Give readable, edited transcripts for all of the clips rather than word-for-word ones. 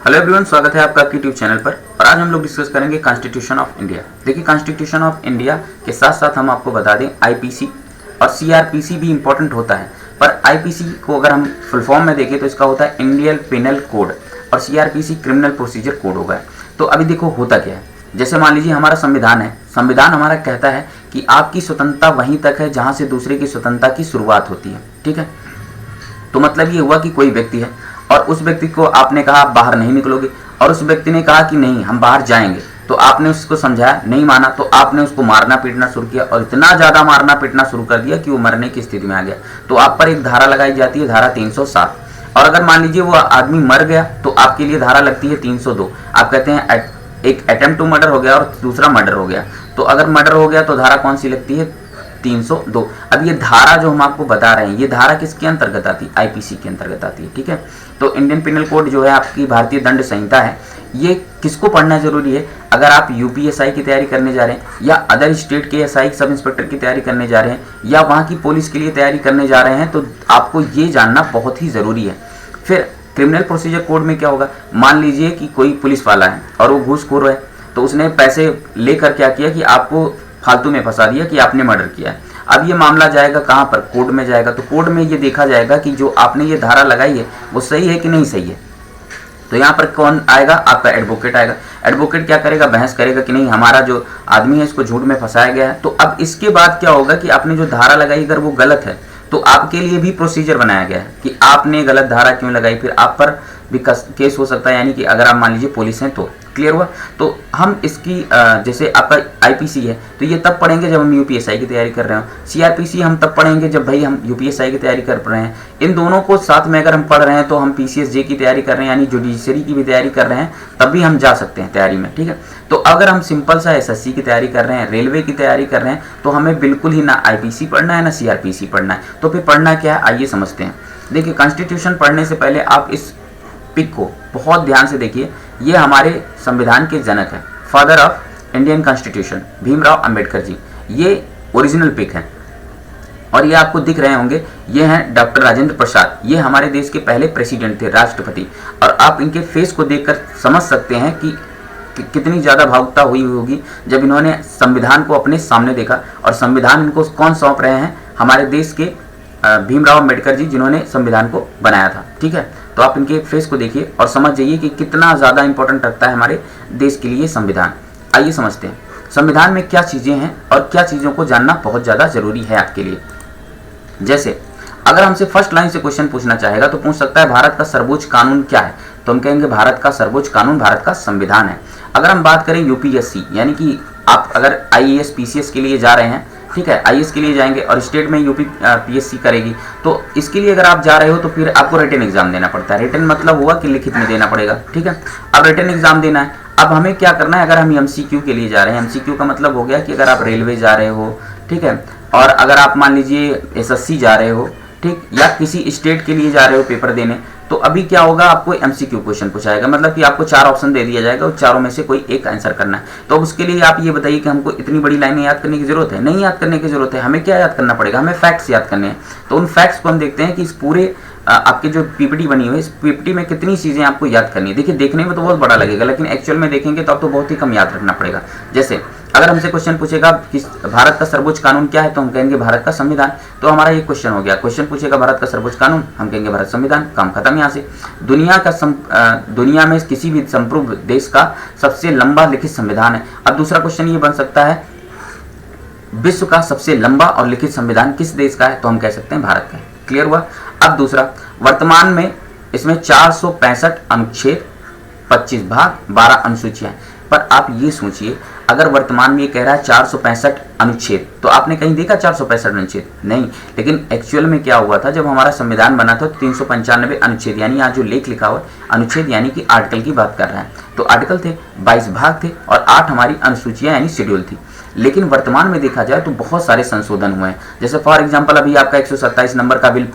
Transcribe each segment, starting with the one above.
Hello everyone, स्वागत है आपका आपके यूट्यूब चैनल पर। और आज हम लोग डिस्कस करेंगे कॉन्स्टिट्यूशन ऑफ इंडिया। देखिए, कॉन्स्टिट्यूशन ऑफ इंडिया के साथ साथ हम आपको बता दें आईपीसी और सीआरपीसी भी इंपॉर्टेंट होता है। पर आईपीसी को अगर हम फुल फॉर्म में देखें तो इसका होता है इंडियन पिनल कोड और सीआरपीसी क्रिमिनल प्रोसीजर कोड होगा। तो अभी देखो होता क्या है, जैसे मान लीजिए हमारा संविधान है। संविधान हमारा कहता है कि आपकी स्वतंत्रता वहीं तक है जहाँ से दूसरे की स्वतंत्रता की शुरुआत होती है। ठीक है, तो मतलब ये हुआ कि कोई व्यक्ति है और उस व्यक्ति को आपने कहा आप बाहर नहीं निकलोगे, और उस व्यक्ति ने कहा कि नहीं हम बाहर जाएंगे, तो आपने उसको समझाया, नहीं माना, तो आपने उसको मारना पीटना शुरू किया और इतना ज़्यादा मारना पीटना शुरू कर दिया कि वो मरने की स्थिति में आ गया। तो आप पर एक धारा लगाई जाती है, धारा 307। और अगर मान लीजिए वो आदमी मर गया तो आपके लिए धारा लगती है 302। आप कहते हैं एक अटेम्प्ट टू मर्डर हो गया और दूसरा मर्डर हो गया, तो अगर मर्डर हो गया तो धारा कौन सी लगती है? 302। अब ये धारा जो हम आपको बता रहे हैं, ये धारा किसके अंतर्गत आती है? आईपीसी के अंतर्गत आती है। ठीक है, तो इंडियन पिनल कोड जो है आपकी भारतीय दंड संहिता है, ये किसको पढ़ना जरूरी है? अगर आप यूपीएसआई की तैयारी करने जा रहे हैं या अदर स्टेट के एसआई सब इंस्पेक्टर की तैयारी करने जा रहे हैं या वहाँ की पुलिस के लिए तैयारी करने जा रहे हैं, तो आपको ये जानना बहुत ही ज़रूरी है। फिर क्रिमिनल प्रोसीजर कोड में क्या होगा? मान लीजिए कि कोई पुलिस वाला है और वो घूसखोर है, तो उसने पैसे लेकर क्या किया कि आपको फालतू में फंसा दिया कि आपने मर्डर किया है। अब ये मामला जाएगा कहाँ पर? कोर्ट में जाएगा। तो कोर्ट में ये देखा जाएगा कि जो आपने ये धारा लगाई है वो सही है कि नहीं सही है। तो यहाँ पर कौन आएगा? आपका एडवोकेट आएगा। एडवोकेट क्या करेगा? बहस करेगा कि नहीं हमारा जो आदमी है इसको झूठ में फंसाया गया है। तो अब इसके बाद क्या होगा कि आपने जो धारा लगाई अगर वो गलत है तो आपके लिए भी प्रोसीजर बनाया गया है कि आपने गलत धारा क्यों लगाई, फिर आप पर भी केस हो सकता है। यानी कि अगर आप मान लीजिए पुलिस हैं तो क्लियर हुआ। तो हम इसकी जैसे आपका आईपीसी है तो ये तब पढ़ेंगे जब हम यूपीएसआई की तैयारी कर रहे हो। सीआरपीसी हम तब पढ़ेंगे जब भाई हम यूपीएसआई की तैयारी कर रहे हैं। इन दोनों को साथ में अगर हम पढ़ रहे हैं तो हम पीसीएसजे की तैयारी कर रहे हैं यानी जुडिशरी की भी तैयारी कर रहे हैं, तब भी हम जा सकते हैं तैयारी में। ठीक है, तो अगर हम सिंपल सा एसएससी की तैयारी कर रहे हैं, रेलवे की तैयारी कर रहे हैं, तो हमें बिल्कुल ही ना आईपीसी पढ़ना है ना सीआरपीसी पढ़ना है। तो फिर पढ़ना क्या है, आइए समझते हैं। देखिए, कॉन्स्टिट्यूशन पढ़ने से पहले आप इस पिक को बहुत ध्यान से देखिए। ये हमारे संविधान के जनक हैं, father of Indian constitution, Bhimrao Ambedkar ji. ये ओरिजिनल पिक है और ये आपको दिख रहे होंगे, ये हैं डॉक्टर राजेंद्र प्रसाद। ये हमारे देश के पहले प्रेसिडेंट थे, राष्ट्रपति। और आप इनके फेस को देखकर समझ सकते हैं कि कितनी ज़्यादा भावुकता हुई होगी जब इन्होंने संविधान को अपने सामने देखा। और संविधान इनको कौन सौंप रहे हैं? हमारे देश के भीमराव अंबेडकर जी, जिन्होंने संविधान को बनाया था। ठीक है, तो आप इनके फेस को देखिए और समझ जाइए कि कितना ज़्यादा इंपॉर्टेंट रखता है हमारे देश के लिए संविधान। आइए समझते हैं संविधान में क्या चीज़ें हैं और क्या चीज़ों को जानना बहुत ज़्यादा ज़रूरी है आपके लिए। जैसे अगर हमसे फर्स्ट लाइन से क्वेश्चन पूछना चाहेगा तो पूछ सकता है भारत का सर्वोच्च कानून क्या है? तो हम कहेंगे भारत का सर्वोच्च कानून भारत का संविधान है। अगर हम बात करें यूपीएससी, यानी कि आप अगर आईएएस पीसीएस के लिए जा रहे हैं, ठीक है, आईएएस के लिए जाएंगे और स्टेट में यूपीएससी करेगी, तो इसके लिए अगर आप जा रहे हो तो फिर आपको रिटन एग्जाम देना पड़ता है। रिटन मतलब हुआ कि लिखित में देना पड़ेगा। ठीक है, अब रिटन एग्जाम देना है। अब हमें क्या करना है? अगर हम एमसीक्यू के लिए जा रहे हैं, एमसीक्यू का मतलब हो गया कि अगर आप रेलवे जा रहे हो, ठीक है, और अगर आप मान लीजिए एसएससी जा रहे हो, ठीक, या किसी स्टेट के लिए जा रहे हो पेपर देने, तो अभी क्या होगा? आपको एमसीक्यू क्वेश्चन पूछाएगा, मतलब कि आपको 4 ऑप्शन दे दिया जाएगा और चारों में से कोई एक आंसर करना है। तो उसके लिए आप ये बताइए कि हमको इतनी बड़ी लाइनें याद करने की जरूरत है? नहीं याद करने की जरूरत है। हमें क्या याद करना पड़ेगा? हमें फैक्ट्स याद करने हैं। तो उन फैक्ट्स को हम देखते हैं कि इस पूरे आपके जो पीपीटी बनी हुई है, इस पीपीटी में कितनी चीज़ें आपको याद करनी है। देखिए, देखने में तो बहुत बड़ा लगेगा, लेकिन एक्चुअल में देखेंगे तो आपको बहुत ही कम याद रखना पड़ेगा। जैसे अगर हमसे क्वेश्चन पूछेगा कि भारत का सर्वोच्च कानून क्या है, तो हम कहेंगे भारत का संविधान। तो हमारा ये क्वेश्चन हो गया। क्वेश्चन पूछेगा भारत का सर्वोच्च कानून, हम कहेंगे भारत संविधान, काम खत्म यहाँ से। दुनिया में किसी भी संप्रभु देश का सबसे लंबा लिखित संविधान है। अब दूसरा क्वेश्चन ये बन सकता है, विश्व का सबसे लंबा और लिखित संविधान किस देश का है? तो हम कह सकते हैं भारत का। क्लियर हुआ। अब दूसरा, वर्तमान में इसमें 465 अनुच्छेद, 25 भाग, 12 अनुसूचियां हैं। पर आप ये सोचिए, अगर वर्तमान में ये कह रहा है 465 अनुच्छेद, तो आपने कहीं देखा 465 अनुच्छेद? नहीं। लेकिन एक्चुअल में क्या हुआ था, जब हमारा संविधान बना था तो 395 अनुच्छेद, यानी यहाँ जो लेख लिखा हुआ अनुच्छेद यानी कि आर्टिकल की बात कर रहा है, तो आर्टिकल थे, 22 भाग थे और 8 हमारी अनुसूचियां यानी शेड्यूल थी। लेकिन वर्तमान में देखा जाए तो बहुत सारे संशोधन हुए हैं। जैसे फॉर एग्जाम्पल अभी आपका 127 नंबर का बिल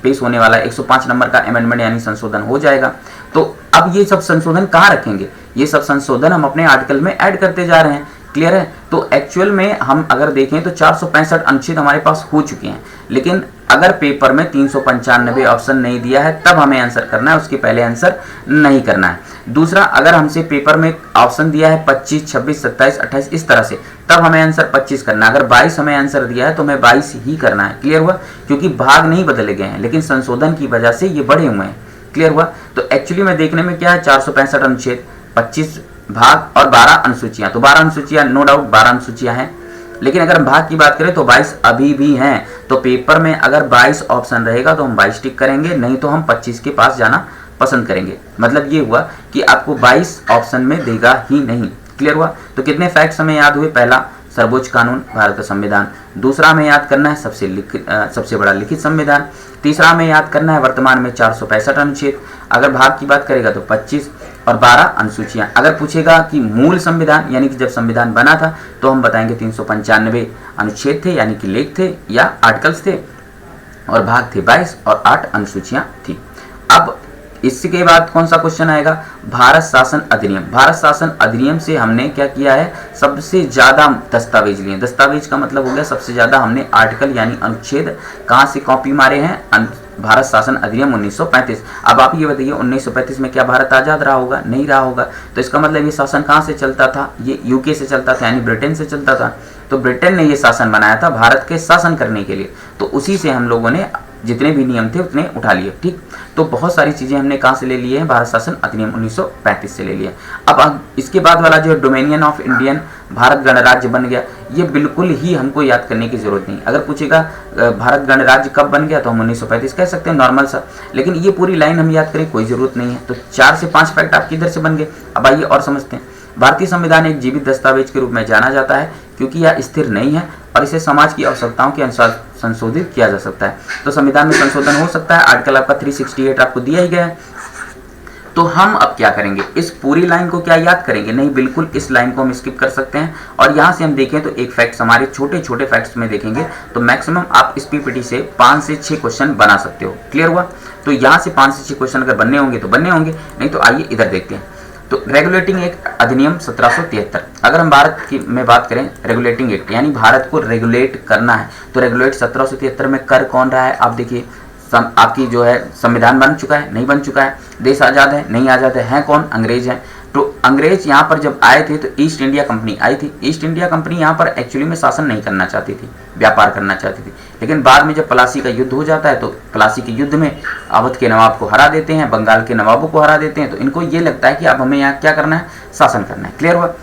पेश होने वाला है, 105 नंबर का अमेंडमेंट यानी संशोधन हो जाएगा। तो अब ये सब संशोधन कहाँ रखेंगे? ये सब संशोधन हम अपने आर्टिकल में ऐड करते जा रहे हैं। क्लियर है। तो एक्चुअल में हम अगर देखें तो 465 अनुच्छेद हमारे पास हो चुके हैं, लेकिन अगर पेपर में 395 ऑप्शन नहीं दिया है तब हमें आंसर करना है, उसके पहले आंसर नहीं करना है। दूसरा, अगर हमसे पेपर में ऑप्शन दिया है 25, 26, 27, 28 इस तरह से, तब हमें आंसर 25 करना है। अगर 22 हमें आंसर दिया है तो हमें 22 ही करना है। क्लियर हुआ? क्योंकि भाग नहीं बदले गए हैं, लेकिन संशोधन की वजह से ये बढ़े हुए हैं। क्लियर हुआ? तो एक्चुअली में देखने में क्या है, 465 अनुच्छेद, 25 भाग और 12 अनुसूचियां। तो 12 अनुसूचियां, नो डाउट 12 अनुसूचियां हैं, लेकिन अगर हम भाग की बात करें तो 22 अभी भी हैं। तो पेपर में अगर 22 ऑप्शन रहेगा तो हम 22 टिक करेंगे, नहीं तो हम 25 के पास जाना पसंद करेंगे। मतलब ये हुआ कि आपको 22 ऑप्शन में देगा ही नहीं। क्लियर हुआ? तो कितने फैक्ट्स हमें याद हुए? पहला, सर्वोच्च कानून भारत का संविधान। दूसरा हमें याद करना है सबसे बड़ा लिखित संविधान। तीसरा हमें याद करना है वर्तमान में 465 अनुच्छेद। अगर भाग की बात करेगा तो 25 और 12 अनुसूचियां। अगर पूछेगा कि मूल संविधान यानी कि जब संविधान बना था, तो हम बताएंगे 395 अनुच्छेद थे यानी कि लेख थे या आर्टिकल्स थे, और भाग थे 22 और 8 अनुसूचियां थी। अब इसके बाद कौन सा क्वेश्चन आएगा? भारत शासन अधिनियम। भारत शासन अधिनियम से हमने क्या किया है? सबसे ज्यादा दस्तावेज लिए। दस्तावेज का मतलब हो गया सबसे ज्यादा हमने आर्टिकल यानी अनुच्छेद कहां से कॉपी मारे हैं? भारत शासन अधिनियम 1935। अब आप ये बताइए 1935 में क्या भारत आजाद रहा होगा? नहीं रहा होगा। तो इसका मतलब ये शासन कहां से चलता था? ये यूके से चलता था यानी ब्रिटेन से चलता था। तो ब्रिटेन ने ये शासन बनाया था भारत के शासन करने के लिए, तो उसी से हम लोगों ने जितने भी नियम थे उतने उठा लिए। ठीक, तो बहुत सारी चीजें हमने कहां से ले लिए हैं? भारत शासन अधिनियम 1935 से ले लिए। अब इसके बाद वाला जो डोमेनियन ऑफ इंडियन, भारत गणराज्य बन गया, ये बिल्कुल ही हमको याद करने की जरूरत नहीं। अगर पूछेगा भारत गणराज्य कब बन गया, तो हम 1935 कह सकते हैं, नॉर्मल सा। लेकिन ये पूरी लाइन हम याद करें कोई जरूरत नहीं है। तो 4 से 5 फैक्ट आपके इधर से बन गए। अब आइए और समझते हैं। भारतीय संविधान एक जीवित दस्तावेज के रूप में जाना जाता है क्योंकि यह स्थिर नहीं है और इसे समाज की आवश्यकताओं के अनुसार संशोधित किया जा सकता है। तो संविधान में संशोधन हो सकता है। आर्टिकल आपका 368 आपको दिया ही गया है। तो हम अब क्या करेंगे? इस पूरी लाइन को क्या याद करेंगे? नहीं, बिल्कुल इस लाइन को हम स्किप कर सकते हैं। और यहाँ से हम देखें तो एक फैक्ट्स, हमारे छोटे छोटे फैक्ट्स में देखेंगे तो मैक्सिमम आप इस पीपीटी से 5 से 6 क्वेश्चन बना सकते हो। क्लियर हुआ? तो यहाँ से 5 से 6 क्वेश्चन अगर बनने होंगे तो बनने होंगे, नहीं तो आइए इधर देखते हैं। तो रेगुलेटिंग एक्ट अधिनियम 1773। अगर हम भारत की में बात करें, रेगुलेटिंग एक्ट यानी भारत को रेगुलेट करना है, तो रेगुलेट 1773 में कर कौन रहा है? आप देखिए, आपकी जो है संविधान बन चुका है, नहीं बन चुका है, देश आजाद है, नहीं आजाद है कौन? अंग्रेज है। तो अंग्रेज यहाँ पर जब आए थे तो ईस्ट इंडिया कंपनी आई थी। ईस्ट इंडिया कंपनी यहाँ पर एक्चुअली में शासन नहीं करना चाहती थी, व्यापार करना चाहती थी। लेकिन बाद में जब प्लासी का युद्ध हो जाता है तो प्लासी के युद्ध में अवध के नवाब को हरा देते हैं, बंगाल के नवाबों को हरा देते हैं। तो इनको ये लगता है कि अब हमें यहाँ क्या करना है? शासन करना है। क्लियर हुआ?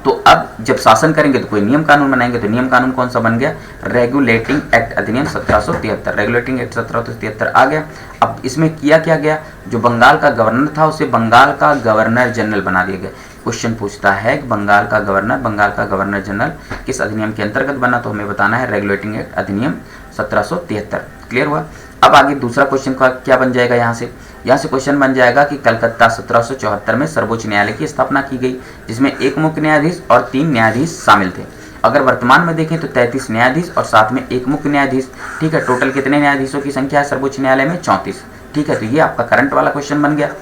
तो अब जब शासन करेंगे तो कोई नियम कानून बनाएंगे। तो नियम कानून कौन सा बन गया? रेगुलेटिंग एक्ट अधिनियम 1773। रेगुलेटिंग एक्ट 1773 आ गया। अब इसमें किया क्या गया? जो बंगाल का गवर्नर था उसे बंगाल का गवर्नर जनरल बना दिया गया। क्वेश्चन पूछता है कि बंगाल का गवर्नर जनरल किस अधिनियम के अंतर्गत बना? तो हमें बताना है रेगुलेटिंग एक्ट अधिनियम 1773। क्लियर हुआ? अब आगे दूसरा क्वेश्चन का क्या बन जाएगा? यहाँ से क्वेश्चन बन जाएगा कि कलकत्ता 1774 में सर्वोच्च न्यायालय की स्थापना की गई, जिसमें 1 मुख्य न्यायाधीश और 3 न्यायाधीश शामिल थे। अगर वर्तमान में देखें तो 33 न्यायाधीश और साथ में 1 मुख्य न्यायाधीश। ठीक है, टोटल कितने न्यायाधीशों की संख्या है सर्वोच्च न्यायालय में? 34। ठीक है, तो ये आपका करंट वाला क्वेश्चन बन गया।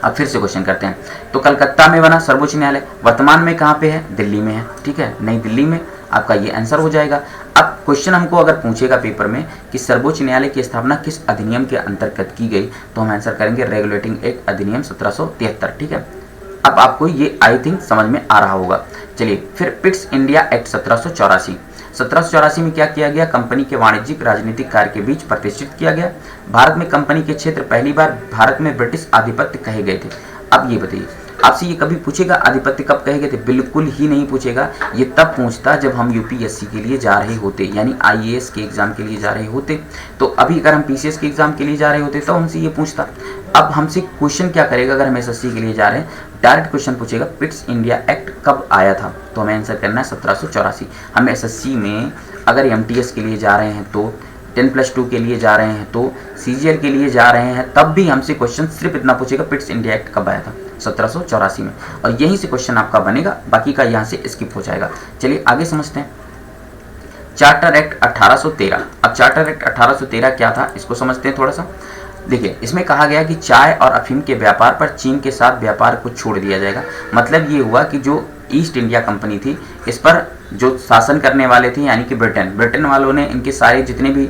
अब फिर से क्वेश्चन करते हैं। तो कलकत्ता में बना सर्वोच्च न्यायालय, वर्तमान में कहाँ पे है? दिल्ली में है। ठीक है, नई दिल्ली में आपका ये आंसर हो जाएगा। अब क्वेश्चन हमको अगर पूछेगा पेपर में कि सर्वोच्च न्यायालय की स्थापना किस अधिनियम के अंतर्गत की गई, तो हम आंसर करेंगे रेगुलेटिंग एक्ट अधिनियम 1773। ठीक है, अब आपको ये आई थिंक समझ में आ रहा होगा। चलिए फिर पिट्स इंडिया एक्ट 1784 में क्या किया गया? कंपनी के वाणिज्यिक राजनीतिक कार्य के बीच प्रतिष्ठित किया गया। भारत में कंपनी के क्षेत्र पहली बार भारत में ब्रिटिश आधिपत्य कहे गए थे। अब ये बताइए, आपसे ये कभी पूछेगा आधिपत्य कब कहे गए थे? बिल्कुल ही नहीं पूछेगा। ये तब पूछता जब हम यूपीएससी के लिए जा रहे होते, यानी आईएएस के एग्जाम के लिए जा रहे होते। तो अभी अगर हम पीसीएस के एग्जाम के लिए जा रहे होते तो हमसे ये पूछता। अब हमसे क्वेश्चन क्या करेगा? अगर हम एसएससी के लिए जा रहे हैं, डायरेक्ट क्वेश्चन पूछेगा पिट्स इंडिया एक्ट कब आया था? तो हमें आंसर करना है 1784। हम एसएससी में अगर एमटीएस के लिए जा रहे हैं तो 10+2 के लिए जा रहे हैं तो सीजीएल के लिए जा रहे हैं, तब भी हमसे क्वेश्चन सिर्फ इतना पूछेगा पिट्स इंडिया एक्ट कब आया था? 1784 में। और यहीं से क्वेश्चन आपका बनेगा, बाकी का यहाँ से स्किप हो जाएगा। चलिए आगे समझते हैं। Charter act 1813। अब चार्टर एक्ट 1813 क्या था इसको समझते हैं थोड़ा सा। देखिए, इसमें कहा गया कि चाय और अफीम के व्यापार पर चीन के साथ व्यापार को छोड़ दिया जाएगा। मतलब ये हुआ कि जो ईस्ट इंडिया कंपनी थी इस पर जो शासन करने वाले थे यानी कि ब्रिटेन वालों ने इनके सारे जितने भी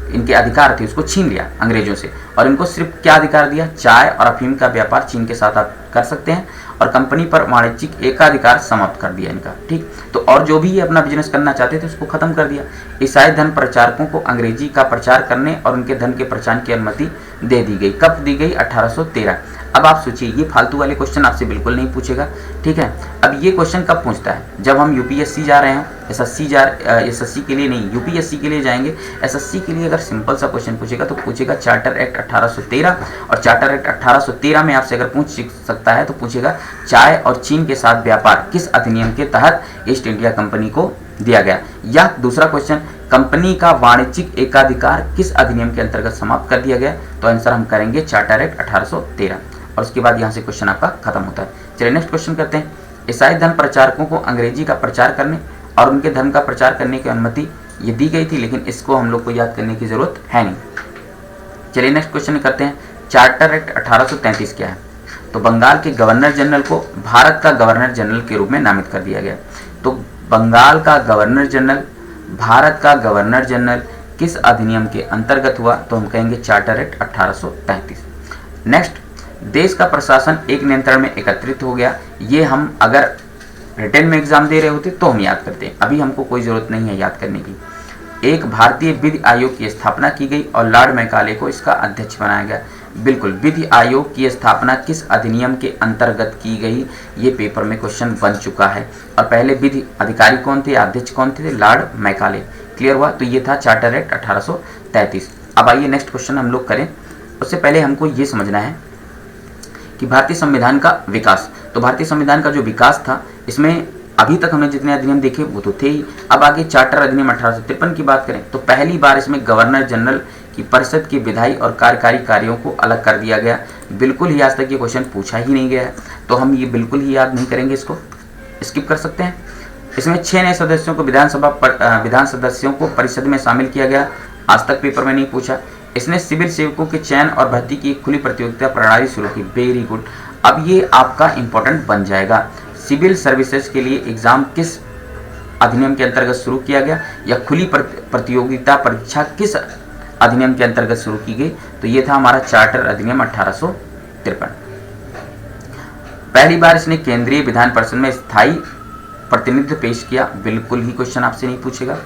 इनके अधिकार थे उसको छीन लिया अंग्रेजों से, और इनको सिर्फ क्या अधिकार दिया, चाय और अफीम का व्यापार चीन के साथ आप कर सकते हैं, और कंपनी पर वाणिज्यिक एकाधिकार समाप्त कर दिया इनका। ठीक, तो और जो भी ये अपना बिजनेस करना चाहते थे उसको खत्म कर दिया। ईसाई धन प्रचारकों को अंग्रेजी का प्रचार करने और उनके धन के प्रचार की अनुमति दे दी गई। कब दी गई? 1813। अब आप सोचिए, ये फालतू वाले क्वेश्चन आपसे बिल्कुल नहीं पूछेगा। ठीक है, अब ये क्वेश्चन कब पूछता है? जब हम यूपीएससी जा रहे हैं, एसएससी के लिए नहीं, यूपीएससी के लिए जाएंगे। एसएससी के लिए अगर सिंपल सा क्वेश्चन पूछेगा तो पूछेगा चार्टर एक्ट 1813, और चार्टर एक्ट 1813 में आपसे अगर पूछ सकता है तो पूछेगा चाय और चीन के साथ व्यापार किस अधिनियम के तहत ईस्ट इंडिया कंपनी को दिया गया। या दूसरा क्वेश्चन, कंपनी का वाणिज्यिक एकाधिकार किस अधिनियम के अंतर्गत समाप्त कर दिया गया? तो आंसर हम करेंगे चार्टर एक्ट 1813, और उसके बाद यहाँ से क्वेश्चन आपका खत्म होता है। चलिए नेक्स्ट क्वेश्चन करते हैं। ईसाई धर्म प्रचारकों को अंग्रेजी का प्रचार करने और उनके धर्म का प्रचार करने की अनुमति ये दी गई थी, लेकिन इसको हम लोग को याद करने की जरूरत है नहीं। चलिए नेक्स्ट क्वेश्चन करते हैं। चार्टर एक्ट 1833 क्या है? तो बंगाल के गवर्नर जनरल को भारत का गवर्नर जनरल के रूप में नामित कर दिया गया। तो बंगाल का गवर्नर जनरल, भारत का गवर्नर जनरल किस अधिनियम के अंतर्गत हुआ? तो हम कहेंगे चार्टर एक्ट 1833। नेक्स्ट, देश का प्रशासन एक नियंत्रण में एकत्रित हो गया। ये हम अगर रिटर्न में एग्जाम दे रहे होते तो हम याद करते हैं, अभी हमको कोई जरूरत नहीं है याद करने की। एक भारतीय विधि आयोग की स्थापना की गई और लॉर्ड मैकाले को इसका अध्यक्ष बनाया गया। बिल्कुल, विधि आयोग की स्थापना किस अधिनियम के अंतर्गत की गई? ये पेपर में क्वेश्चन बन चुका है। और पहले विधि अधिकारी कौन थे, अध्यक्ष कौन थे? Lord Macaulay. क्लियर हुआ? तो ये था चार्टर एक्ट 1833। अब आइए नेक्स्ट क्वेश्चन हम लोग करें। उससे पहले हमको ये समझना है कि भारतीय संविधान का विकास। तो भारतीय संविधान का जो विकास था, इसमें अभी तक हमने जितने अधिनियम देखे वो तो थे ही। अब आगे चार्टर अधिनियम 1853 की बात करें तो पहली बार इसमें गवर्नर जनरल की परिषद की विधायी और कार्यकारी कार्यों को अलग कर दिया गया। बिल्कुल ही आज तक ये क्वेश्चन पूछा ही नहीं गया है, तो हम ये बिल्कुल ही याद नहीं करेंगे, इसको स्किप कर सकते हैं। इसमें 6 नए सदस्यों को विधान सदस्यों को परिषद में शामिल किया गया। आज तक पेपर में नहीं पूछा। इसने सिविल सेवकों के चयन और भर्ती की खुली प्रतियोगिता प्रणाली शुरू की। Very good. अब ये आपका इंपॉर्टेंट बन जाएगा। सिविल सर्विसेज के लिए एग्जाम किस अधिनियम के अंतर्गत शुरू किया गया, या खुली प्रतियोगिता परीक्षा किस अधिनियम के अंतर्गत शुरू की गई? तो ये था हमारा चार्टर अधिनियम 1853। पहली बार इसने केंद्रीय विधान परिषद में स्थायी प्रतिनिधित्व पेश किया। बिल्कुल ही क्वेश्चन आपसे नहीं पूछेगा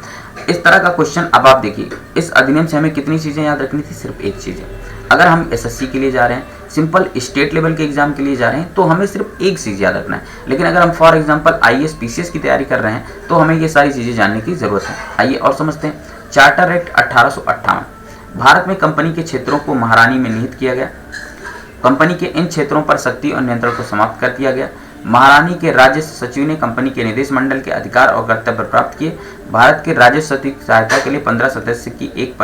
इस तरह का क्वेश्चन। अब आप देखिए, इस अधिनियम से हमें कितनी चीजें याद रखनी थी? सिर्फ एक चीज है। अगर हम एसएससी के लिए जा रहे हैं, सिंपल स्टेट लेवल के एग्जाम के लिए जा रहे हैं, तो हमें सिर्फ एक चीज याद रखना है। लेकिन अगर हम फॉर एग्जांपल आईएएस पीसीएस की तैयारी कर रहे हैं तो हमें ये सारी चीजें जानने की जरूरत है। आइए और समझते हैं। Charter act 1858। भारत में कंपनी के क्षेत्रों को महारानी में निहित किया गया। कंपनी के इन क्षेत्रों पर शक्ति और नियंत्रण को समाप्त कर दिया गया। महारानी के राजस्व सचिव ने कंपनी के निदेश मंडल के अधिकार और कर्तव्य प्राप्त किए। भारत के राजस्व सहायता के लिए 15 सदस्य की एक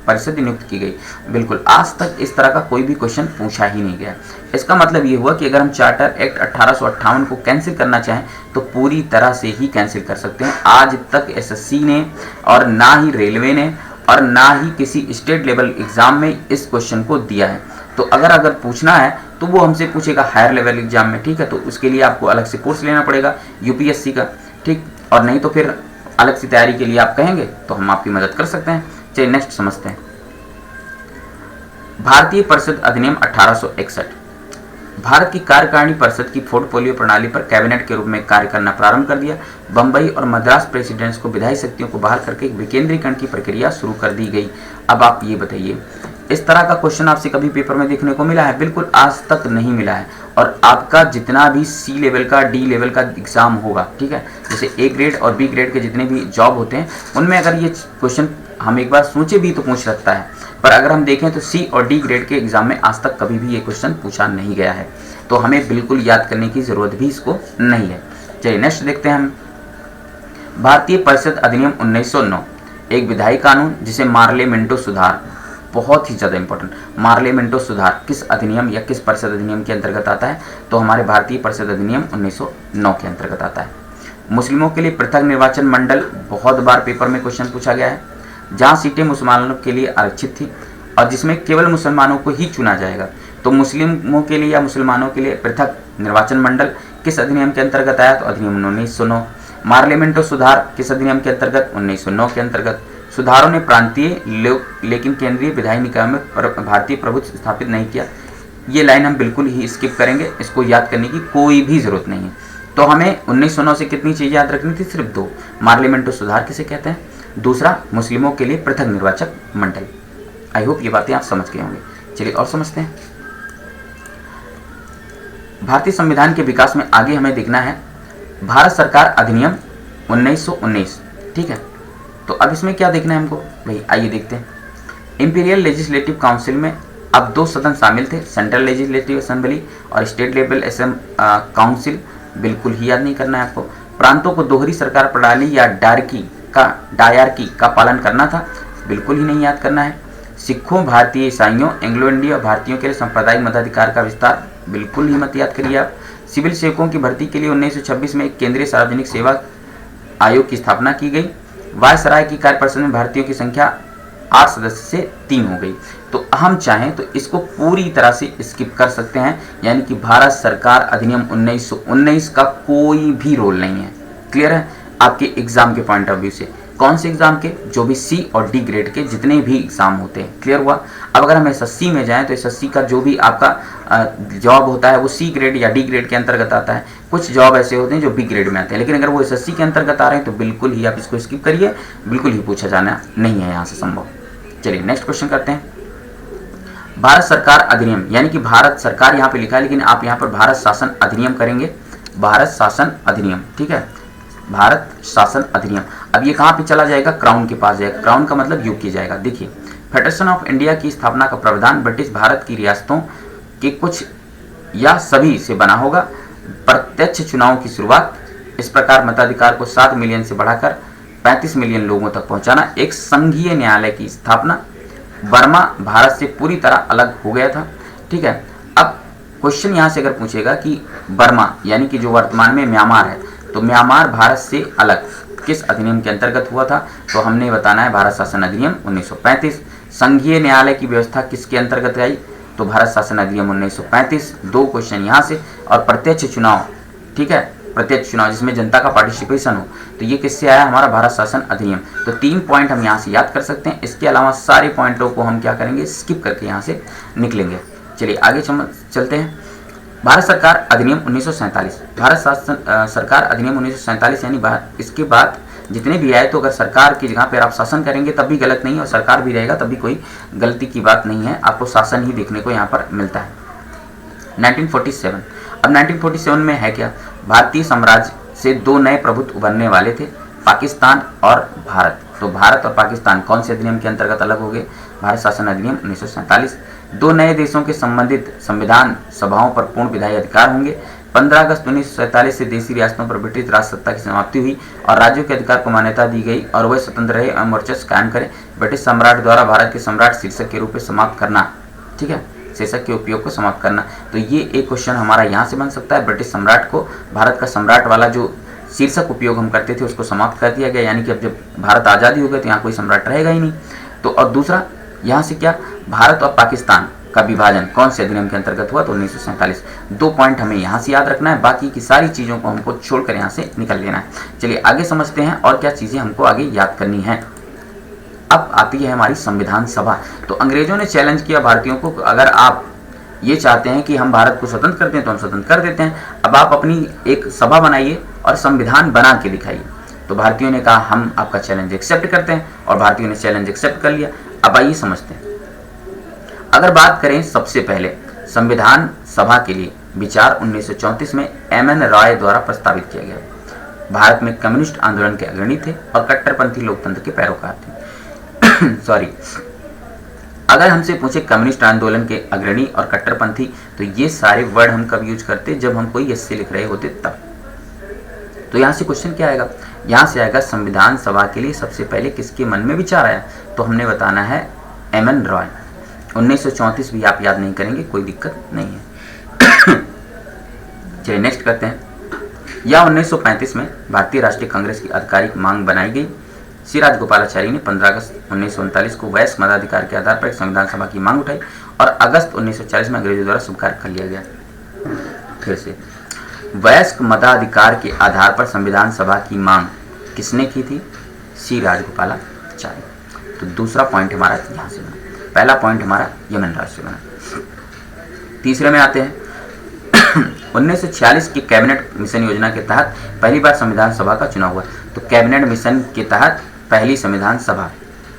परिषद नियुक्त की गई। बिल्कुल, आज तक इस तरह का कोई भी क्वेश्चन पूछा ही नहीं गया। इसका मतलब ये हुआ कि अगर हम चार्टर एक्ट 1858 को कैंसिल करना चाहें तो पूरी तरह से ही कैंसिल कर सकते हैं। आज तक एसएससी ने और ना ही रेलवे ने और ना ही किसी स्टेट लेवल एग्जाम में इस क्वेश्चन को दिया है। तो अगर पूछना है तो वो हमसे पूछेगा हायर लेवल एग्जाम में। ठीक है, तो उसके लिए आपको अलग से कोर्स लेना पड़ेगा यूपीएससी का। ठीक, और नहीं तो फिर अलग से तैयारी के लिए आप कहेंगे तो हम आपकी मदद कर सकते हैं। चलिए नेक्स्ट समझते हैं। भारतीय परिषद अधिनियम 1861। भारत की कार्यकारिणी परिषद की पोर्टफोलियो प्रणाली पर कैबिनेट के रूप में कार्य करना प्रारंभ कर दिया। बंबई और मद्रास प्रेसिडेंट्स को विधायी शक्तियों को बहाल करके विकेंद्रीकरण की प्रक्रिया शुरू कर दी गई। अब आप ये बताइए, इस तरह का क्वेश्चन आपसे कभी पेपर में देखने को मिला है? बिल्कुल आज तक नहीं मिला है। और आपका जितना भी सी लेवल का, डी लेवल का एग्जाम होगा, ठीक है, जैसे ए ग्रेड और बी ग्रेड के जितने भी जॉब होते हैं उनमें अगर ये क्वेश्चन हम एक बार सोचे भी तो पूछ सकता है। पर अगर हम देखें तो सी और डी ग्रेड के एग्जाम में आज तक कभी भी ये क्वेश्चन पूछा नहीं गया है, तो हमें बिल्कुल याद करने की जरूरत भी इसको नहीं है। चलिए नेक्स्ट देखते हैं हम। भारतीय परिषद अधिनियम 1909 एक विधायी कानून जिसे मार्लेमेंटो सुधार, बहुत ही ज़्यादा इंपॉर्टेंट, मार्लेमेंटो सुधार किस अधिनियम या किस परिषद अधिनियम के अंतर्गत आता है? तो हमारे भारतीय परिषद अधिनियम 1909 के अंतर्गत आता है। मुस्लिमों के लिए पृथक निर्वाचन मंडल, बहुत बार पेपर में क्वेश्चन पूछा गया है, जहां सीटें मुसलमानों के लिए आरक्षित थी और जिसमें केवल मुसलमानों को ही चुना जाएगा। तो मुस्लिमों के लिए या मुसलमानों के लिए पृथक निर्वाचन मंडल किस अधिनियम के अंतर्गत आया? तो अधिनियम 1909। मार्लियामेंटो सुधार किस अधिनियम के अंतर्गत? 1909 के अंतर्गत। सुधारों ने प्रांतीय लेकिन केंद्रीय विधायी निकाय में भारतीय प्रभुत्व स्थापित नहीं किया। ये लाइन हम बिल्कुल ही स्किप करेंगे, इसको याद करने की कोई भी जरूरत नहीं है। तो हमें 1909 से कितनी चीजें याद रखनी थी? सिर्फ 2। मार्लियामेंटो सुधार किसे कहते हैं, दूसरा मुस्लिमों के लिए पृथक निर्वाचक मंडल। आई होप ये बातें आप समझ गए होंगे। चलिए और समझते हैं। भारतीय संविधान के विकास में आगे हमें देखना है भारत सरकार अधिनियम 1919, ठीक है। तो अब इसमें क्या देखना है हमको भाई, आइए देखते हैं। इंपीरियल लेजिस्लेटिव काउंसिल में अब 2 सदन शामिल थे, सेंट्रल लेजिस्लेटिव असेंबली और स्टेट लेवल काउंसिल। बिल्कुल ही याद नहीं करना है आपको। प्रांतों को दोहरी सरकार प्रणाली या डायरकी का पालन करना था, बिल्कुल ही नहीं याद करना है। सिखों, भारतीय ईसाइयों, एंग्लो इंडिया भारतीयों के लिए सांप्रदायिक मताधिकार का विस्तार, बिल्कुल ही मत याद करिए आप। सिविल सेवकों की भर्ती के लिए 1926 में एक केंद्रीय सार्वजनिक सेवा आयोग की स्थापना की गई। वायसराय की कार्य परिषद में भारतीयों की संख्या 8 सदस्य से 3 हो गई। तो हम चाहें तो इसको पूरी तरह से स्किप कर सकते हैं, यानी कि भारत सरकार अधिनियम 1919 का कोई भी रोल नहीं है। क्लियर है आपके एग्जाम के पॉइंट ऑफ व्यू से? कौन से एग्जाम के? जो भी सी और डी ग्रेड के जितने भी एग्जाम होते हैं। क्लियर हुआ? अब अगर हम एसएससी में जाएं तो एसएससी का जो भी आपका जॉब होता है वो सी ग्रेड या डी ग्रेड के अंतर्गत आता है। कुछ जॉब ऐसे होते हैं जो बी ग्रेड में आते हैं, लेकिन अगर वो एसएससी के अंतर्गत आ रहे हैं तो बिल्कुल ही आप इसको स्किप करिए, बिल्कुल ही पूछा जाना नहीं है यहाँ से संभव। चलिए नेक्स्ट क्वेश्चन करते हैं। भारत सरकार अधिनियम, यानी कि भारत सरकार यहाँ पे लिखा है, लेकिन आप यहाँ पर भारत शासन अधिनियम करेंगे। भारत शासन अधिनियम, ठीक है, भारत शासन अधिनियम। अब ये कहाँ पे चला जाएगा? क्राउन के पास जाएगा। क्राउन का मतलब यूके जाएगा। देखिए, फेडरेशन ऑफ इंडिया की स्थापना का प्रावधान ब्रिटिश भारत की रियासतों के कुछ या सभी से बना होगा। प्रत्यक्ष चुनाव की शुरुआत, इस प्रकार मताधिकार को 7 मिलियन से बढ़ाकर 35 मिलियन लोगों तक पहुंचाना। एक संघीय न्यायालय की स्थापना। बर्मा भारत से पूरी तरह अलग हो गया था, ठीक है। अब क्वेश्चन यहाँ से अगर पूछेगा कि बर्मा यानी कि जो वर्तमान में म्यांमार है, तो म्यांमार भारत से अलग किस अधिनियम के अंतर्गत हुआ था? तो हमने बताना है भारत शासन अधिनियम 1935। संघीय न्यायालय की व्यवस्था किसके अंतर्गत आई? तो भारत शासन अधिनियम 1935। 2 क्वेश्चन यहाँ से। और प्रत्यक्ष चुनाव, ठीक है, प्रत्यक्ष चुनाव जिसमें जनता का पार्टिसिपेशन हो, तो ये किससे आया? हमारा भारत शासन अधिनियम। तो 3 पॉइंट हम यहाँ से याद कर सकते हैं। इसके अलावा सारे पॉइंटों को हम क्या करेंगे? स्किप करके यहाँ से निकलेंगे। चलिए आगे चलते हैं। भारत सरकार अधिनियम 1947। भारत शासन सरकार अधिनियम 1947 यानी इसके बाद जितने भी आए, तो अगर सरकार की जगह पर आप शासन करेंगे तब भी गलत नहीं है, और सरकार भी रहेगा तब भी कोई गलती की बात नहीं है। आपको शासन ही देखने को यहाँ पर मिलता है। 1947। अब 1947 में है क्या? भारतीय साम्राज्य से 2 नए प्रभुत्व उभरने वाले थे, पाकिस्तान और भारत। तो भारत और पाकिस्तान कौन से अधिनियम के अंतर्गत अलग हो गए? भारत शासन अधिनियम 1947। 2 नए देशों के संबंधित संविधान सभाओं पर पूर्ण विधायी अधिकार होंगे। 15 अगस्त 1947 से देशी रियासतों पर ब्रिटिश राज सत्ता की समाप्ति हुई और राज्यों के अधिकार को मान्यता दी गई और वह स्वतंत्र रहे एवं वर्चस्व कायम करें। ब्रिटिश सम्राट द्वारा भारत के सम्राट शीर्षक के रूप में समाप्त करना, ठीक है, शीर्षक के उपयोग को समाप्त करना। तो ये एक क्वेश्चन हमारा यहाँ से बन सकता है। ब्रिटिश सम्राट को भारत का सम्राट वाला जो शीर्षक उपयोग हम करते थे उसको समाप्त कर दिया गया, यानी कि अब जब भारत आज़ादी हो गई तो यहाँ कोई सम्राट रहेगा ही नहीं। तो और दूसरा यहाँ से क्या? भारत और पाकिस्तान का विभाजन कौन से अधिनियम के अंतर्गत हुआ? तो 1947। 2 पॉइंट हमें यहाँ से याद रखना है, बाकी की सारी चीज़ों को हमको छोड़कर यहाँ से निकल लेना है। चलिए आगे समझते हैं और क्या चीज़ें हमको आगे याद करनी है। अब आती है हमारी संविधान सभा। तो अंग्रेजों ने चैलेंज किया भारतीयों को, अगर आप ये चाहते हैं कि हम भारत को स्वतंत्र करते हैं तो हम स्वतंत्र कर देते हैं, अब आप अपनी एक सभा बनाइए और संविधान बना के दिखाइए। तो भारतीयों ने कहा हम आपका चैलेंज एक्सेप्ट करते हैं, और भारतीयों ने चैलेंज एक्सेप्ट कर लिया। अब आइए समझते हैं। अगर बात करें सबसे पहले संविधान सभा के लिए विचार 1934 में एमएन रॉय द्वारा प्रस्तावित किया गया। भारत में कम्युनिस्ट आंदोलन के अग्रणी थे और कट्टरपंथी लोकतंत्र के पैरोकार थे। सॉरी, अगर हमसे पूछे कम्युनिस्ट आंदोलन के अग्रणी और कट्टरपंथी, तो ये सारे वर्ड हम कब यूज करते? जब हम कोई एस्से लिख रहे होते तब। तो यहाँ से क्वेश्चन क्या आएगा? यहाँ से आएगा संविधान सभा के लिए सबसे पहले किसके मन में विचार आया? तो हमने बताना है एमएन रॉय। 1934 भी आप याद नहीं करेंगे, कोई दिक्कत नहीं है। चलिए नेक्स्ट करते हैं। या 1935 में भारतीय राष्ट्रीय कांग्रेस की आधिकारिक मांग बनाई गई। श्री राजगोपालाचारी ने 15 अगस्त 1939 को वयस्क मताधिकार के आधार पर एक संविधान सभा की मांग उठाई और अगस्त 1940 में अंग्रेजों द्वारा स्वीकार कर लिया गया। फिर से वयस्क मताधिकार के आधार पर संविधान सभा की मांग किसने की थी? सी राजगोपालाचारी। तो दूसरा पॉइंट हमारा यहाँ से बना, पहला पॉइंट हमारा यमन राज्य से बना। तीसरे में आते हैं 1946 की कैबिनेट मिशन योजना के तहत पहली बार संविधान सभा का चुनाव हुआ। तो कैबिनेट मिशन के तहत पहली संविधान सभा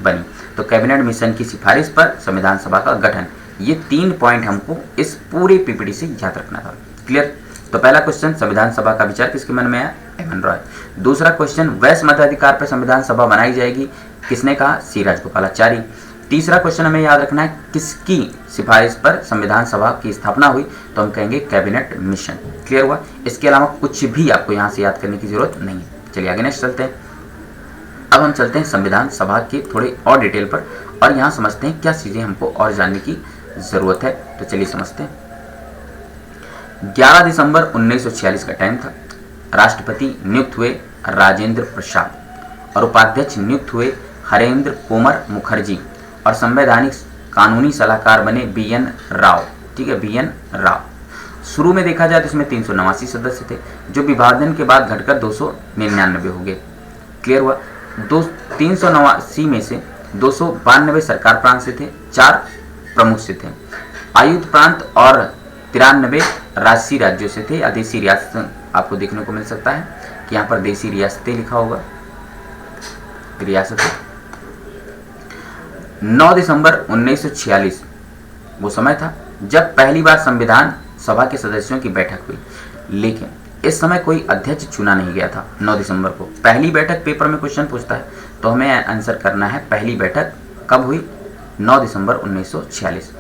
बनी। तो कैबिनेट मिशन की सिफारिश पर संविधान सभा का गठन। ये 3 पॉइंट हमको इस पूरे पीपीटी से याद रखना था। क्लियर? तो पहला क्वेश्चन, संविधान सभा का विचार किसके मन में आया? M N Roy. दूसरा क्वेश्चन, वयस्क मताधिकार पर संविधान सभा बनाई जाएगी, किसने कहा? सी राजगोपालाचारी। तीसरा क्वेश्चन हमें याद रखना है, किसकी सिफारिश पर संविधान सभा की स्थापना हुई? तो हम कहेंगे कैबिनेट मिशन। क्लियर हुआ? इसके अलावा कुछ भी आपको यहाँ से याद करने की जरूरत नहीं है। चलिए आगे नेक्स्ट चलते हैं। अब हम चलते हैं संविधान सभा के थोड़े और डिटेल पर और यहाँ समझते हैं क्या चीज़ें हमको और जानने की ज़रूरत है। तो चलिए समझते हैं। 11 दिसंबर 1946 का टाइम था। राष्ट्रपति नियुक्त हुए राजेंद्र प्रसाद और उपाध्यक्ष नियुक्त हुए हरेंद्र कोमर मुखर्जी और संवैधानिक कानूनी सलाहकार बने BN राव। ठीक है, BN राव। शुरू में देखा जाए तो इसमें 389 सदस्य थे, जो विभाजन के बाद घटकर 299 हो गए। क्लियर हुआ? 389 में से 292 सरकार प्रांत से थे, 4 प्रमुख से थे, आयुध प्रांत और 93 राजसी राज्यों से थे या देसी रियासत। आपको देखने को मिल सकता है कि यहाँ पर देसी रियासतें लिखा होगा, रियासतें। 9 दिसंबर 1946 वो समय था जब पहली बार संविधान सभा के सदस्यों की बैठक हुई, लेकिन इस समय कोई अध्यक्ष चुना नहीं गया था। 9 दिसंबर को पहली बैठक पेपर में क्वेश्चन पूछता है तो हमें आंसर करना है पहली बैठक कब हुई? 9 दिसंबर 1946।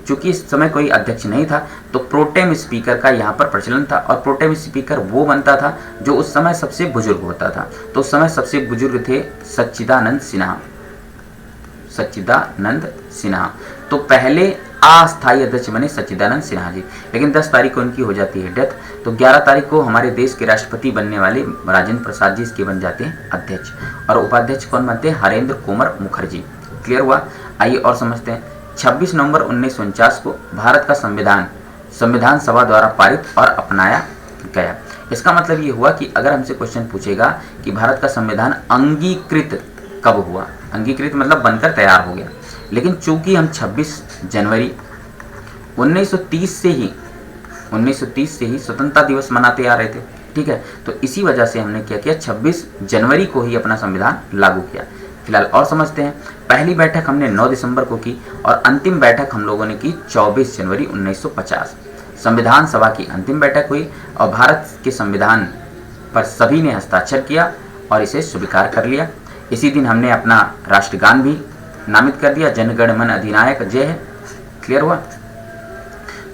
चूंकि इस समय कोई अध्यक्ष नहीं था तो प्रोटेम स्पीकर का यहाँ पर प्रचलन था और प्रोटेम स्पीकर वो बनता था जो उस समय सबसे बुजुर्ग होता था। तो उस समय सबसे बुजुर्ग थे सच्चिदानंद सिन्हा। सच्चिदानंद सिन्हा। तो पहले अस्थायी अध्यक्ष बने सच्चिदानंद सिन्हा जी, लेकिन 10 तारीख को उनकी हो जाती है डेथ। तो 11 तारीख को हमारे देश के राष्ट्रपति बनने वाले राजेंद्र प्रसाद जी इसके बन जाते हैं अध्यक्ष, और उपाध्यक्ष कौन बनते हैं? हरेंद्र कोमर मुखर्जी। क्लियर हुआ? आइए और समझते हैं। 26 नवंबर 1949 को भारत का संविधान सभा द्वारा पारित और अपनाया गया। इसका मतलब ये हुआ कि अगर हमसे क्वेश्चन पूछेगा कि भारत का संविधान अंगीकृत कब हुआ, अंगीकृत मतलब बनकर तैयार हो गया, लेकिन चूंकि हम 26 जनवरी 1930 से ही स्वतंत्रता दिवस मनाते आ रहे थे, ठीक है, तो इसी वजह से हमने क्या किया, 26 जनवरी को ही अपना संविधान लागू किया। फिलहाल और समझते हैं। पहली बैठक हमने 9 दिसंबर को की और अंतिम बैठक हम लोगों ने की 24 जनवरी 1950। संविधान सभा की अंतिम बैठक हुई और भारत के संविधान पर सभी ने हस्ताक्षर किया और इसे स्वीकार कर लिया। इसी दिन हमने अपना राष्ट्रगान भी नामित कर दिया, जन गण मन अधिनायक जय है। क्लियर हुआ?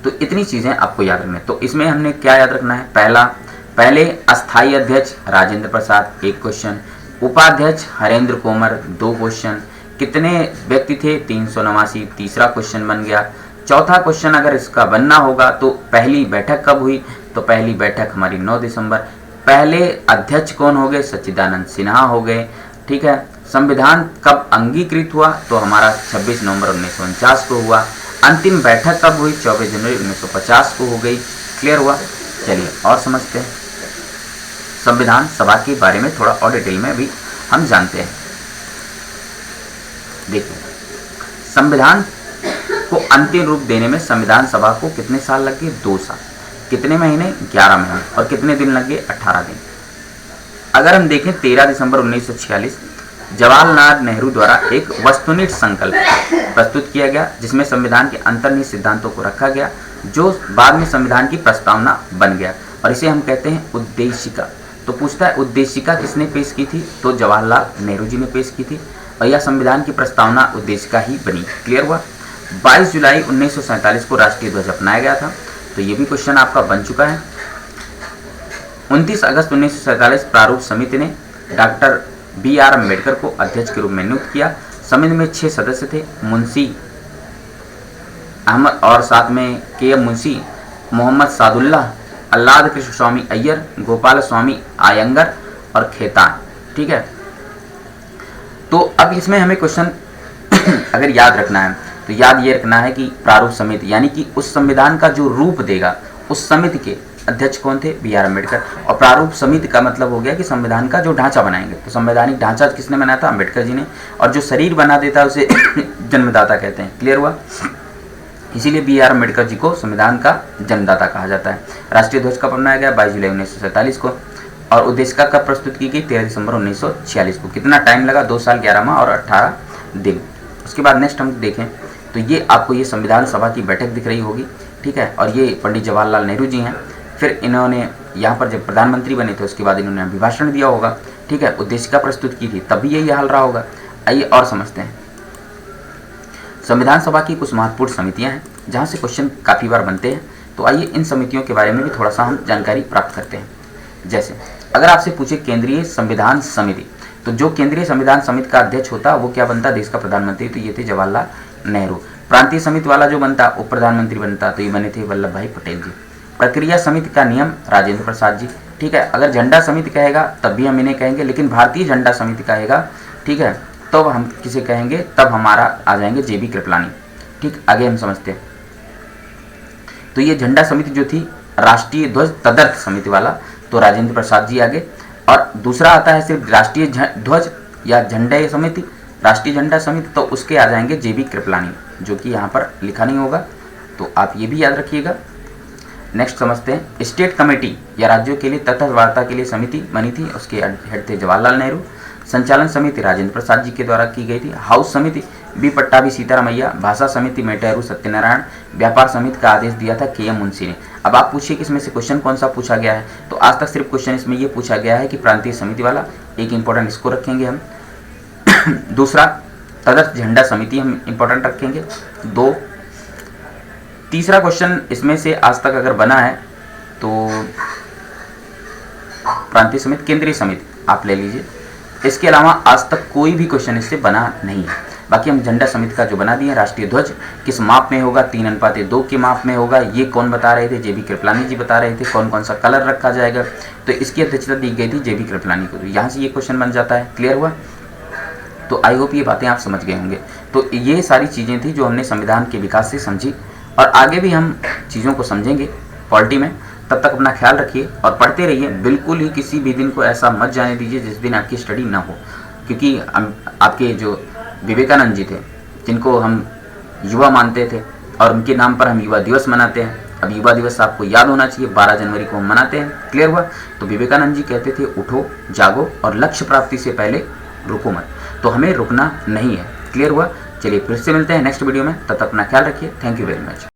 तो इतनी चीजें आपको याद रखना है। तो इसमें हमने क्या याद रखना है? पहले अस्थायी अध्यक्ष राजेंद्र प्रसाद, 1 क्वेश्चन। उपाध्यक्ष हरेंद्र कोमर, 2 क्वेश्चन। कितने व्यक्ति थे? 389, तीसरा क्वेश्चन बन गया। चौथा क्वेश्चन अगर इसका बनना होगा तो पहली बैठक कब हुई? तो पहली बैठक हमारी 9 दिसंबर। पहले अध्यक्ष कौन हो गए? सच्चिदानंद सिन्हा हो गए। ठीक है। संविधान कब अंगीकृत हुआ? तो हमारा 26 नवंबर 1949 को हुआ। अंतिम बैठक कब हुई? 24 जनवरी 1950 को हो गई। क्लियर हुआ? चलिए और समझते हैं। संविधान सभा के बारे में थोड़ा और डिटेल में भी हम जानते हैं। देखिए, संविधान को अंतिम रूप देने में संविधान सभा को कितने साल लग गए? 2 साल। कितने महीने? 11 महीने। और कितने दिन लग गए? 18 दिन। अगर हम देखें 13 दिसंबर 1946 जवाहरलाल नेहरू द्वारा एक वस्तुनिष्ठ संकल्प प्रस्तुत किया गया, जिसमें संविधान के अंतर्निहित सिद्धांतों को रखा गया, जो बाद में संविधान की प्रस्तावना बन गया, और इसे हम कहते हैं उद्देशिका। तो पूछता है उद्देशिका किसने पेश की थी? तो जवाहरलाल नेहरू जी ने पेश की थी, और यह संविधान की प्रस्तावना उद्देशिका ही बनी। क्लियर हुआ? 22 जुलाई 1947 को राष्ट्रीय ध्वज अपनाया गया था। तो ये भी क्वेश्चन आपका बन चुका है। 29 अगस्त 1947 प्रारूप समिति ने डॉक्टर BR अम्बेडकर को अध्यक्ष के रूप में नियुक्त किया। समिति में 6 सदस्य थे, मुंशी अहमद और साथ में KM मुंशी, मोहम्मद सादुल्लाह, अल्लाद कृष्ण स्वामी अय्यर, गोपाल स्वामी आयंगर और खेतान। ठीक है। तो अब इसमें हमें क्वेश्चन अगर याद रखना है तो याद ये रखना है कि प्रारूप समिति यानी कि उस संविधान का जो रूप देगा, उस समिति के अध्यक्ष कौन थे? B R Ambedkar. और प्रारूप समिति का मतलब हो गया कि संविधान का जो ढांचा बनाएंगे, तो संवैधानिक ढांचा किसने बनाया था? अम्बेडकर जी ने। और जो शरीर बना देता है उसे जन्मदाता कहते हैं। क्लियर हुआ? इसीलिए बी आर अम्बेडकर जी को संविधान का जन्मदाता कहा जाता है। राष्ट्रीय ध्वज कब बनाया गया? 22 जुलाई 1947 को। और उद्देशिका कब प्रस्तुत की गई? 13 दिसंबर 1946 को। कितना टाइम लगा? 2 साल 11 माह और 18 दिन। उसके बाद नेक्स्ट हम देखें तो ये आपको ये संविधान सभा की बैठक दिख रही होगी, ठीक है। और ये पंडित जवाहरलाल नेहरू जी हैं। फिर इन्होंने यहाँ पर जब प्रधानमंत्री बने थे उसके बाद इन्होंने अभिभाषण दिया होगा, ठीक है। उद्देशिका प्रस्तुत की थी तब भी यही हाल रहा होगा। आइए और समझते हैं। संविधान सभा की कुछ महत्वपूर्ण समितियां हैं जहां से क्वेश्चन काफ़ी बार बनते हैं। तो आइए इन समितियों के बारे में भी थोड़ा सा हम जानकारी प्राप्त करते हैं। जैसे अगर आपसे पूछे केंद्रीय संविधान समिति, तो जो केंद्रीय संविधान समिति का अध्यक्ष होता वो क्या बनता? देश का प्रधानमंत्री। तो ये थे जवाहरलाल नेहरू। प्रांतीय समिति वाला जो बनता उप प्रधानमंत्री बनता, तो ये बने थे वल्लभ भाई पटेल जी। प्रक्रिया समिति का नियम राजेंद्र प्रसाद जी, ठीक है। अगर झंडा समिति कहेगा तब भी हम इन्हें कहेंगे, लेकिन भारतीय झंडा समिति कहेगा, ठीक है, तो हम किसे कहेंगे? तब हमारा आ जाएंगे जेबी कृपलानी, ठीक। आगे हम समझते हैं। तो ये झंडा समिति जो थी राष्ट्रीय ध्वज तदर्थ समिति वाला, तो राजेंद्र प्रसाद जी आगे। और दूसरा आता है सिर्फ राष्ट्रीय ध्वज या झंडा समिति, राष्ट्रीय झंडा समिति, तो उसके आ जाएंगे जेबी कृपलानी, जो कि यहाँ पर लिखा नहीं होगा, तो आप ये भी याद रखिएगा। नेक्स्ट समझते हैं। स्टेट कमेटी या राज्यों के लिए तटस्थ वार्ता के लिए समिति बनी थी, उसके हेड थे जवाहरलाल नेहरू। संचालन समिति राजेंद्र प्रसाद जी के द्वारा की गई थी। हाउस समिति बी पट्टाभी सीतारामैया। भाषा समिति मेटहरू सत्यनारायण। व्यापार समिति का आदेश दिया था के एम मुंशी ने। अब आप पूछिए कि इसमें से क्वेश्चन कौन सा पूछा गया है, तो आज तक सिर्फ क्वेश्चन इसमें ये पूछा गया है कि प्रांतीय समिति वाला, एक इंपॉर्टेंट इसको रखेंगे हम। दूसरा तदर्थ झंडा समिति हम इंपॉर्टेंट रखेंगे 2। तीसरा क्वेश्चन इसमें से आज तक अगर बना है तो प्रांतीय समिति, केंद्रीय समिति आप ले लीजिए। इसके अलावा आज तक कोई भी क्वेश्चन इससे बना नहीं है। बाकी हम झंडा समिति का जो बना दिए, राष्ट्रीय ध्वज किस माप में होगा? 3:2 के माप में होगा। ये कौन बता रहे थे? जेबी कृपलानी जी बता रहे थे। कौन कौन सा कलर रखा जाएगा? तो इसकी अध्यक्षता दी गई थी जेबी कृपलानी को। तो यहाँ से ये क्वेश्चन बन जाता है। क्लियर हुआ? तो आई होप ये बातें आप समझ गए होंगे। तो ये सारी चीज़ें थी जो हमने संविधान के विकास से समझी, और आगे भी हम चीज़ों को समझेंगे पॉलिटी में। तब तक अपना ख्याल रखिए और पढ़ते रहिए। बिल्कुल ही किसी भी दिन को ऐसा मत जाने दीजिए जिस दिन आपकी स्टडी ना हो, क्योंकि आपके जो विवेकानंद जी थे, जिनको हम युवा मानते थे और उनके नाम पर हम युवा दिवस मनाते हैं। अब युवा दिवस आपको याद होना चाहिए, 12 जनवरी को हम मनाते हैं। क्लियर हुआ? तो विवेकानंद जी कहते थे उठो, जागो और लक्ष्य प्राप्ति से पहले रुको मत। तो हमें रुकना नहीं है। क्लियर हुआ? चलिए फिर से मिलते हैं नेक्स्ट वीडियो में। तब तक अपना ख्याल रखिए। Thank you very much.